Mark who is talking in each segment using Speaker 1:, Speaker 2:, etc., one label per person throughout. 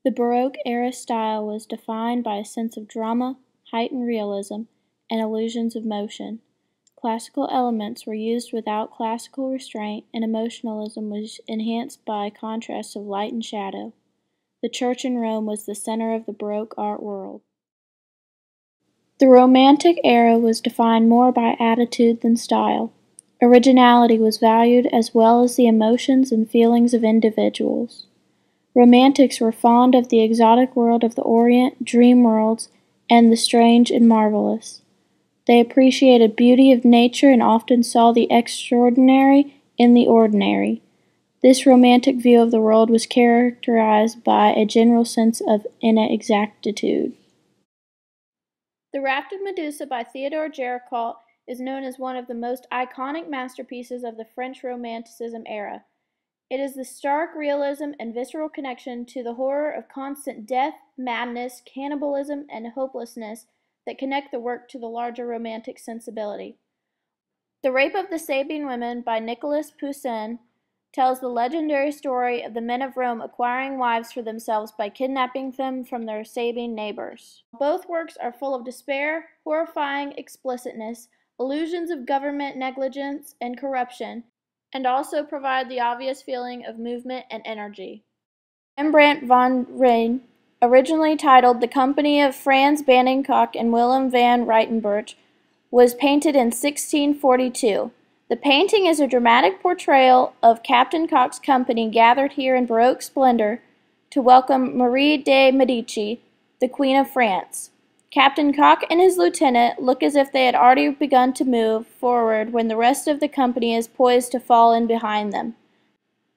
Speaker 1: The Baroque-era style was defined by a sense of drama, heightened realism, and illusions of motion. Classical elements were used without classical restraint, and emotionalism was enhanced by contrasts of light and shadow. The church in Rome was the center of the Baroque art world. The Romantic era was defined more by attitude than style. Originality was valued as well as the emotions and feelings of individuals. Romantics were fond of the exotic world of the Orient, dream worlds, and the strange and marvelous. They appreciated beauty of nature and often saw the extraordinary in the ordinary. This romantic view of the world was characterized by a general sense of inexactitude. The Raft of Medusa by Theodore Géricault is known as one of the most iconic masterpieces of the French Romanticism era. It is the stark realism and visceral connection to the horror of constant death, madness, cannibalism, and hopelessness that connect the work to the larger romantic sensibility. The Rape of the Sabine Women by Nicolas Poussin tells the legendary story of the men of Rome acquiring wives for themselves by kidnapping them from their Sabine neighbors. Both works are full of despair, horrifying explicitness, illusions of government negligence and corruption, and also provide the obvious feeling of movement and energy. Rembrandt van Rijn, originally titled The Company of Frans Bannenkirk and Willem van Ruytenburch, was painted in 1642. The painting is a dramatic portrayal of Captain Cock's company gathered here in Baroque splendor to welcome Marie de Medici, the Queen of France. Captain Cock and his lieutenant look as if they had already begun to move forward when the rest of the company is poised to fall in behind them.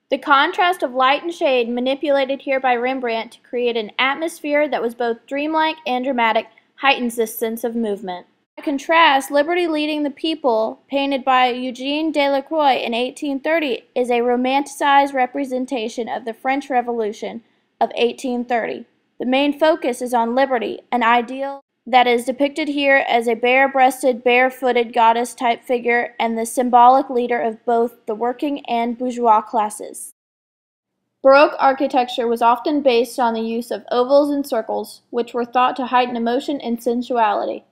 Speaker 1: The contrast of light and shade manipulated here by Rembrandt to create an atmosphere that was both dreamlike and dramatic heightens this sense of movement. By contrast, Liberty Leading the People, painted by Eugène Delacroix in 1830, is a romanticized representation of the French Revolution of 1830. The main focus is on liberty, an ideal that is depicted here as a bare-breasted, bare-footed goddess-type figure and the symbolic leader of both the working and bourgeois classes. Baroque architecture was often based on the use of ovals and circles, which were thought to heighten emotion and sensuality.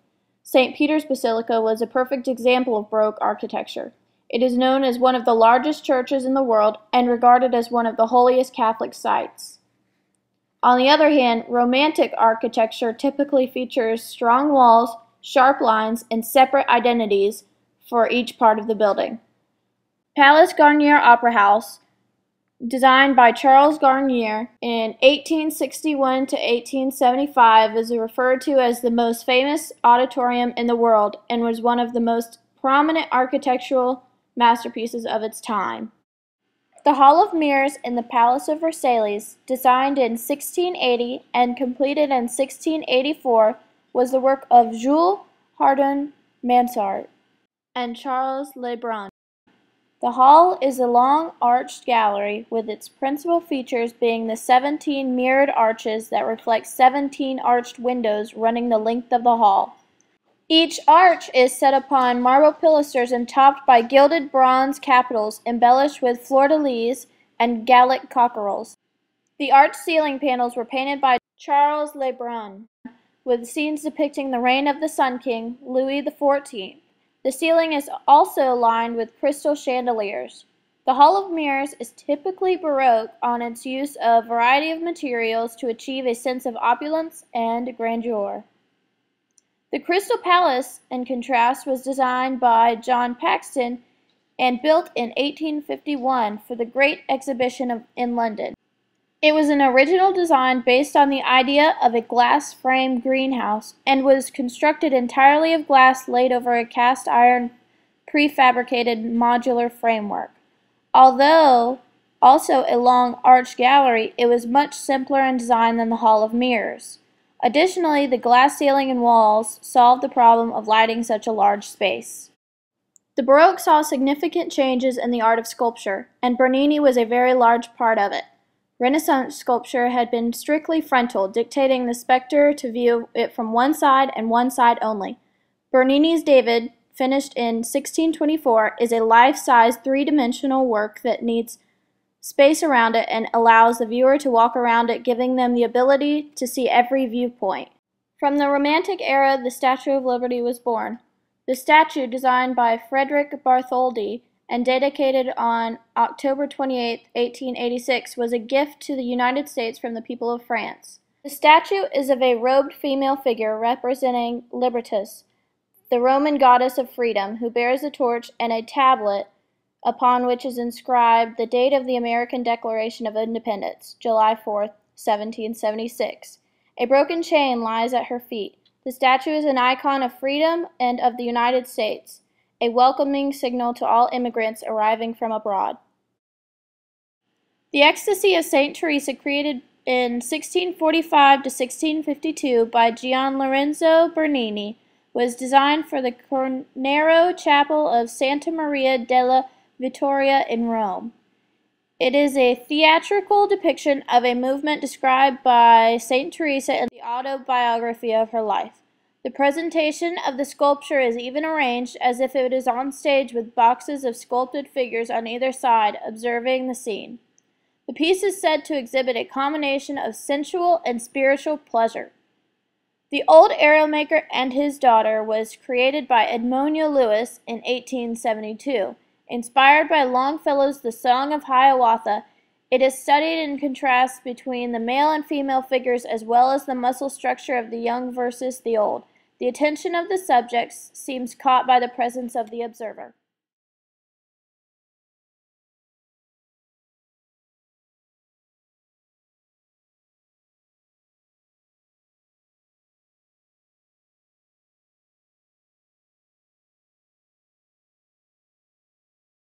Speaker 1: St. Peter's Basilica was a perfect example of Baroque architecture. It is known as one of the largest churches in the world and regarded as one of the holiest Catholic sites. On the other hand, Romantic architecture typically features strong walls, sharp lines, and separate identities for each part of the building. Palace Garnier Opera House, designed by Charles Garnier in 1861 to 1875, is referred to as the most famous auditorium in the world and was one of the most prominent architectural masterpieces of its time. The Hall of Mirrors in the Palace of Versailles, designed in 1680 and completed in 1684, was the work of Jules Hardouin Mansart and Charles Lebrun. The hall is a long arched gallery, with its principal features being the 17 mirrored arches that reflect 17 arched windows running the length of the hall. Each arch is set upon marble pilasters and topped by gilded bronze capitals embellished with fleur-de-lis and Gallic cockerels. The arched ceiling panels were painted by Charles Lebrun, with scenes depicting the reign of the Sun King, Louis XIV. The ceiling is also lined with crystal chandeliers. The Hall of Mirrors is typically Baroque on its use of a variety of materials to achieve a sense of opulence and grandeur. The Crystal Palace, in contrast, was designed by John Paxton and built in 1851 for the Great Exhibition in London. It was an original design based on the idea of a glass-framed greenhouse and was constructed entirely of glass laid over a cast-iron prefabricated modular framework. Although also a long arched gallery, it was much simpler in design than the Hall of Mirrors. Additionally, the glass ceiling and walls solved the problem of lighting such a large space. The Baroque saw significant changes in the art of sculpture, and Bernini was a very large part of it. Renaissance sculpture had been strictly frontal, dictating the spectator to view it from one side and one side only. Bernini's David, finished in 1624, is a life-size, three-dimensional work that needs space around it and allows the viewer to walk around it, giving them the ability to see every viewpoint. From the Romantic era, the Statue of Liberty was born. The statue, designed by Frederick Bartholdi and dedicated on October 28, 1886, was a gift to the United States from the people of France. The statue is of a robed female figure representing Libertas, the Roman goddess of freedom, who bears a torch and a tablet upon which is inscribed the date of the American Declaration of Independence, July 4, 1776. A broken chain lies at her feet. The statue is an icon of freedom and of the United States, a welcoming signal to all immigrants arriving from abroad. The Ecstasy of St. Teresa, created in 1645 to 1652 by Gian Lorenzo Bernini, was designed for the Cornaro Chapel of Santa Maria della Vittoria in Rome. It is a theatrical depiction of a movement described by St. Teresa in the autobiography of her life. The presentation of the sculpture is even arranged as if it is on stage with boxes of sculpted figures on either side, observing the scene. The piece is said to exhibit a combination of sensual and spiritual pleasure. The Old Arrow Maker and His Daughter was created by Edmonio Lewis in 1872. Inspired by Longfellow's The Song of Hiawatha, it is studied in contrast between the male and female figures as well as the muscle structure of the young versus the old. The attention of the subjects seems caught by the presence of the observer.